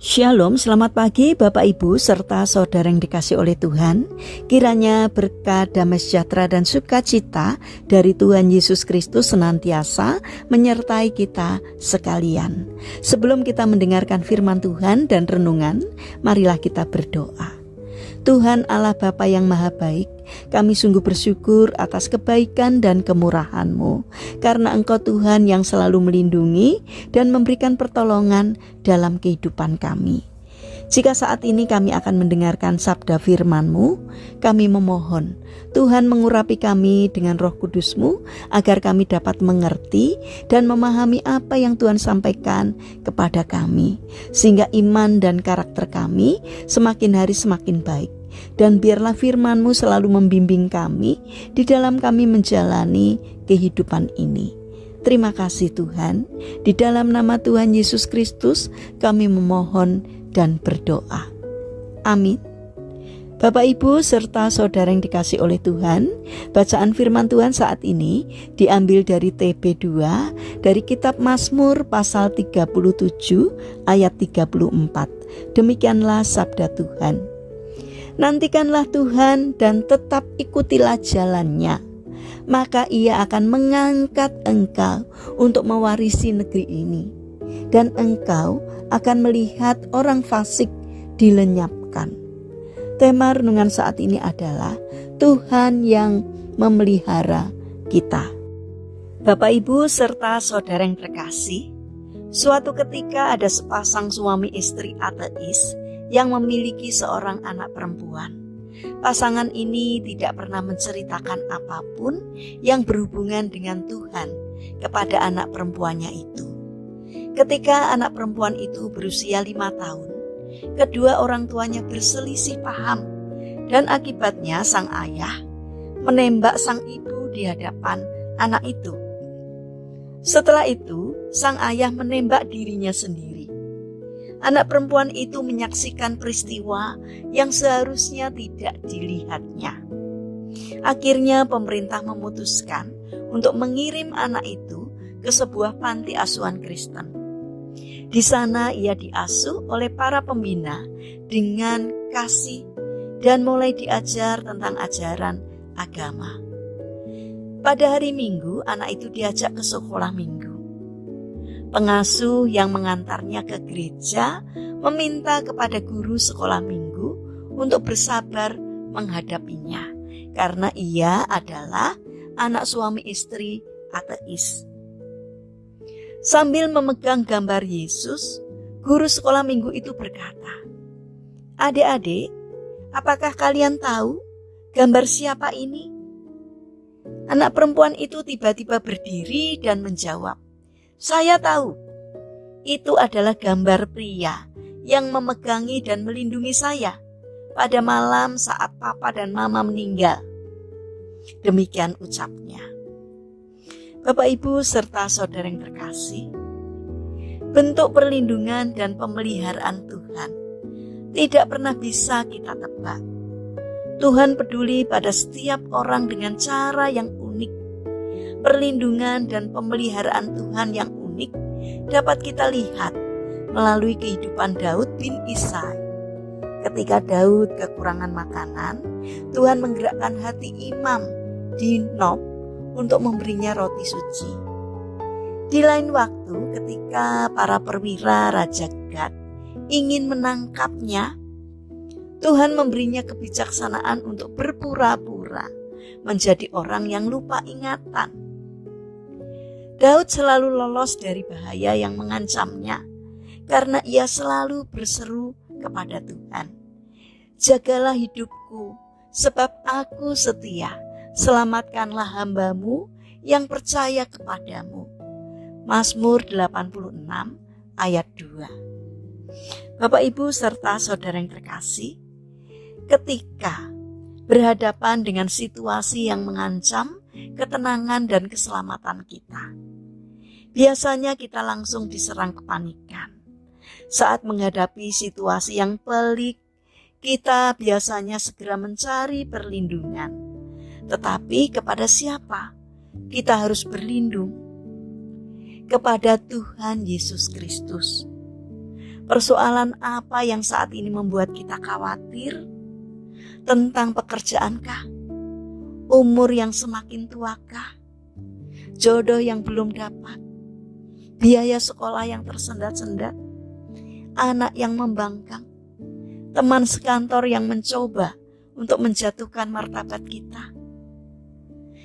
Shalom, selamat pagi Bapak Ibu serta saudara yang dikasih oleh Tuhan. Kiranya berkat, damai sejahtera dan sukacita dari Tuhan Yesus Kristus senantiasa menyertai kita sekalian. Sebelum kita mendengarkan firman Tuhan dan renungan, marilah kita berdoa. Tuhan Allah Bapa yang Maha Baik, kami sungguh bersyukur atas kebaikan dan kemurahan-Mu, karena Engkau Tuhan yang selalu melindungi dan memberikan pertolongan dalam kehidupan kami. Jika saat ini kami akan mendengarkan sabda firman-Mu, kami memohon Tuhan mengurapi kami dengan Roh Kudus-Mu agar kami dapat mengerti dan memahami apa yang Tuhan sampaikan kepada kami, sehingga iman dan karakter kami semakin hari semakin baik. Dan biarlah firman-Mu selalu membimbing kami di dalam kami menjalani kehidupan ini. Terima kasih Tuhan, di dalam nama Tuhan Yesus Kristus kami memohon dan berdoa. Amin. Bapak Ibu serta saudara yang dikasih oleh Tuhan, bacaan firman Tuhan saat ini diambil dari TB2 dari kitab Mazmur pasal 37 ayat 34. Demikianlah sabda Tuhan. Nantikanlah Tuhan dan tetap ikutilah jalannya, maka Ia akan mengangkat engkau untuk mewarisi negeri ini, dan engkau akan melihat orang fasik dilenyapkan. Tema renungan saat ini adalah Tuhan yang memelihara kita. Bapak Ibu serta saudara yang terkasih, suatu ketika ada sepasang suami istri ateis yang memiliki seorang anak perempuan. Pasangan ini tidak pernah menceritakan apapun yang berhubungan dengan Tuhan kepada anak perempuannya itu. Ketika anak perempuan itu berusia 5 tahun, kedua orang tuanya berselisih paham, dan akibatnya sang ayah menembak sang ibu di hadapan anak itu. Setelah itu, sang ayah menembak dirinya sendiri. Anak perempuan itu menyaksikan peristiwa yang seharusnya tidak dilihatnya. Akhirnya pemerintah memutuskan untuk mengirim anak itu ke sebuah panti asuhan Kristen. Di sana ia diasuh oleh para pembina dengan kasih dan mulai diajar tentang ajaran agama. Pada hari Minggu, anak itu diajak ke sekolah minggu. Pengasuh yang mengantarnya ke gereja meminta kepada guru sekolah minggu untuk bersabar menghadapinya, karena ia adalah anak suami istri ateis. Sambil memegang gambar Yesus, guru sekolah minggu itu berkata, "Adik-adik, apakah kalian tahu gambar siapa ini?" Anak perempuan itu tiba-tiba berdiri dan menjawab, "Saya tahu, itu adalah gambar pria yang memegangi dan melindungi saya pada malam saat papa dan mama meninggal." Demikian ucapnya. Bapak Ibu serta saudara yang terkasih, bentuk perlindungan dan pemeliharaan Tuhan tidak pernah bisa kita tebak. Tuhan peduli pada setiap orang dengan cara yang unik. Perlindungan dan pemeliharaan Tuhan yang unik dapat kita lihat melalui kehidupan Daud bin Isai. Ketika Daud kekurangan makanan, Tuhan menggerakkan hati Imam di Nob untuk memberinya roti suci. Di lain waktu, ketika para perwira Raja Gad ingin menangkapnya, Tuhan memberinya kebijaksanaan untuk berpura-pura menjadi orang yang lupa ingatan. Daud selalu lolos dari bahaya yang mengancamnya karena ia selalu berseru kepada Tuhan, "Jagalah hidupku, sebab aku setia. Selamatkanlah hamba-Mu yang percaya kepadamu." Mazmur 86 ayat 2. Bapak Ibu serta saudara yang terkasih, ketika berhadapan dengan situasi yang mengancam ketenangan dan keselamatan kita, biasanya kita langsung diserang kepanikan. Saat menghadapi situasi yang pelik, kita biasanya segera mencari perlindungan. Tetapi kepada siapa kita harus berlindung? Kepada Tuhan Yesus Kristus. Persoalan apa yang saat ini membuat kita khawatir? Tentang pekerjaankah? Umur yang semakin tuakah? Jodoh yang belum dapat? Biaya sekolah yang tersendat-sendat? Anak yang membangkang? Teman sekantor yang mencoba untuk menjatuhkan martabat kita?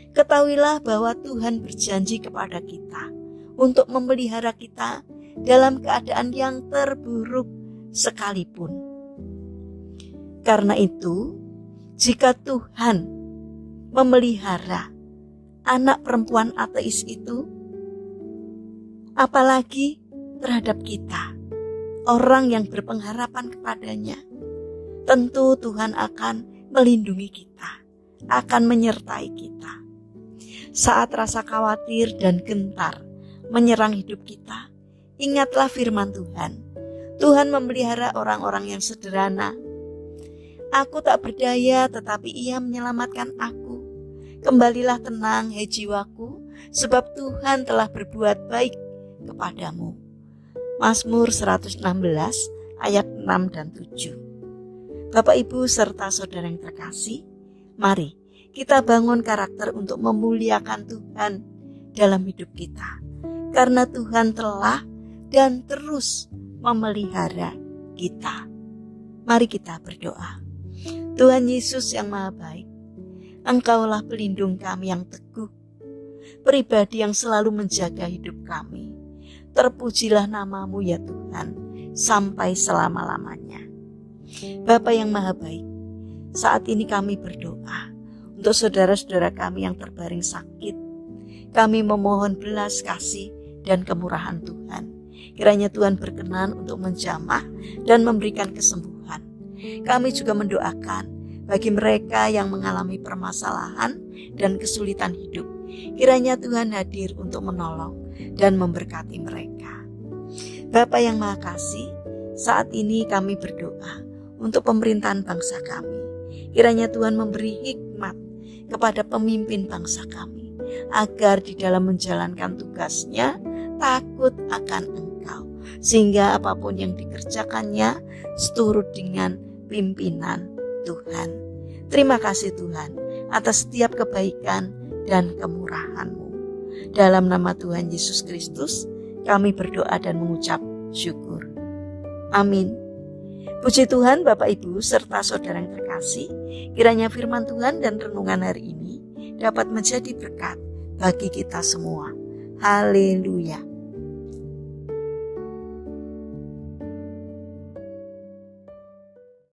Ketahuilah bahwa Tuhan berjanji kepada kita untuk memelihara kita dalam keadaan yang terburuk sekalipun. Karena itu, jika Tuhan memelihara anak perempuan ateis itu, apalagi terhadap kita, orang yang berpengharapan kepadanya, tentu Tuhan akan melindungi kita, akan menyertai kita. Saat rasa khawatir dan gentar menyerang hidup kita, ingatlah firman Tuhan. Tuhan memelihara orang-orang yang sederhana. Aku tak berdaya, tetapi Ia menyelamatkan aku. Kembalilah tenang, hai jiwaku, sebab Tuhan telah berbuat baik kepadamu. Mazmur 116 ayat 6 dan 7. Bapak, Ibu, serta saudara yang terkasih, mari kita bangun karakter untuk memuliakan Tuhan dalam hidup kita. Karena Tuhan telah dan terus memelihara kita. Mari kita berdoa. Tuhan Yesus yang Maha Baik, Engkaulah pelindung kami yang teguh, pribadi yang selalu menjaga hidup kami. Terpujilah nama-Mu ya Tuhan, sampai selama-lamanya. Bapa yang Maha Baik, saat ini kami berdoa untuk saudara-saudara kami yang terbaring sakit. Kami memohon belas kasih dan kemurahan Tuhan. Kiranya Tuhan berkenan untuk menjamah dan memberikan kesembuhan. Kami juga mendoakan bagi mereka yang mengalami permasalahan dan kesulitan hidup. Kiranya Tuhan hadir untuk menolong dan memberkati mereka. Bapa yang Maha Kasih, saat ini kami berdoa untuk pemerintahan bangsa kami. Kiranya Tuhan memberi hikmat kepada pemimpin bangsa kami, agar di dalam menjalankan tugasnya takut akan Engkau, sehingga apapun yang dikerjakannya seturut dengan pimpinan Tuhan. Terima kasih Tuhan atas setiap kebaikan dan kemurahan-Mu. Dalam nama Tuhan Yesus Kristus kami berdoa dan mengucap syukur. Amin. Puji Tuhan, Bapak, Ibu, serta saudara yang terkasih, kiranya firman Tuhan dan renungan hari ini dapat menjadi berkat bagi kita semua. Haleluya.